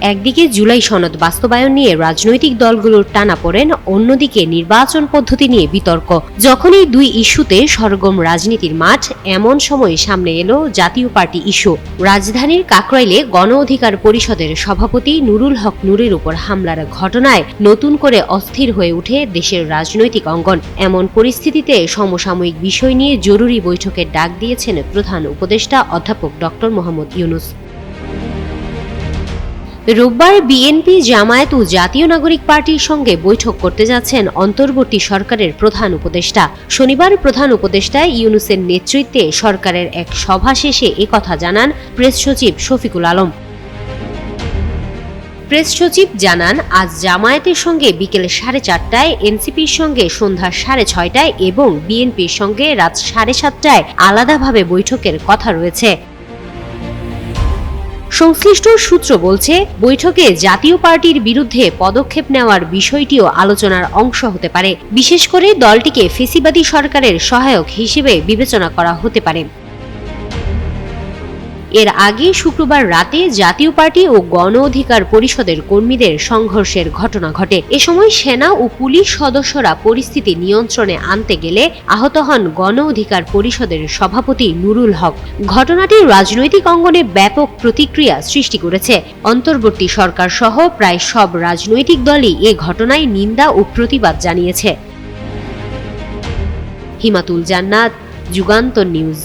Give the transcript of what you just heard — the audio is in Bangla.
একদিকে জুলাই সনদ বাস্তবায়ন নিয়ে রাজনৈতিক দলগুলোর টানাপোড়েন, অন্যদিকে নির্বাচন পদ্ধতি নিয়ে বিতর্ক। যখন এই দুই ইস্যুতে সরগরম রাজনীতির মাঠ, এমন সময় সামনে এলো জাতীয় পার্টি ইস্যু। রাজধানীর কাকরাইলে গণ অধিকার পরিষদের সভাপতি নুরুল হক নূরের উপর হামলার ঘটনায় নতুন করে অস্থির হয়ে উঠে দেশের রাজনৈতিক অঙ্গন। এমন পরিস্থিতিতে সমসাময়িক বিষয় নিয়ে জরুরি বৈঠকের ডাক দিয়েছেন প্রধান উপদেষ্টা অধ্যাপক ডক্টর মোহাম্মদ ইউনূস। রোববার বিএনপি, জামায়াত ও জাতীয় নাগরিক পার্টির সঙ্গে বৈঠক করতে যাচ্ছেন অন্তর্বর্তী সরকারের প্রধান উপদেষ্টা। শনিবার প্রধান উপদেষ্টা ইউনূসের নেতৃত্বে সরকারের এক সভা শেষে একথা জানান প্রেস সচিব শফিকুল আলম। প্রেস সচিব জানান, আজ জামায়াতের সঙ্গে বিকেল 4:30টায়, এনসিপির সঙ্গে সন্ধ্যা 6:30টায় এবং বিএনপির সঙ্গে রাত 7:30টায় আলাদাভাবে বৈঠকের কথা রয়েছে। সংশ্লিষ্ট সূত্র বলছে, বৈঠকে জাতীয় পার্টির বিরুদ্ধে পদক্ষেপ নেওয়ার বিষয়টিও আলোচনার অংশ হতে পারে। বিশেষ করে দলটিকে ফেসিবাদী সরকারের সহায়ক হিসেবে বিবেচনা করা হতে পারে। এর আগে শুক্রবার রাতে জাতীয় পার্টি ও গণ অধিকার পরিষদের কর্মীদের সংঘর্ষের ঘটনা ঘটে। এ সময় সেনা ও পুলিশ সদস্যরা পরিস্থিতি নিয়ন্ত্রণে আনতে গেলে আহত হন গণ অধিকার পরিষদের সভাপতি নুরুল হক। ঘটনাটি রাজনৈতিক অঙ্গনে ব্যাপক প্রতিক্রিয়া সৃষ্টি করেছে। অন্তর্বর্তী সরকার সহ প্রায় সব রাজনৈতিক দলই এ ঘটনায় নিন্দা ও প্রতিবাদ জানিয়েছে। হিমাতুল জান্নাত, যুগান্তর নিউজ।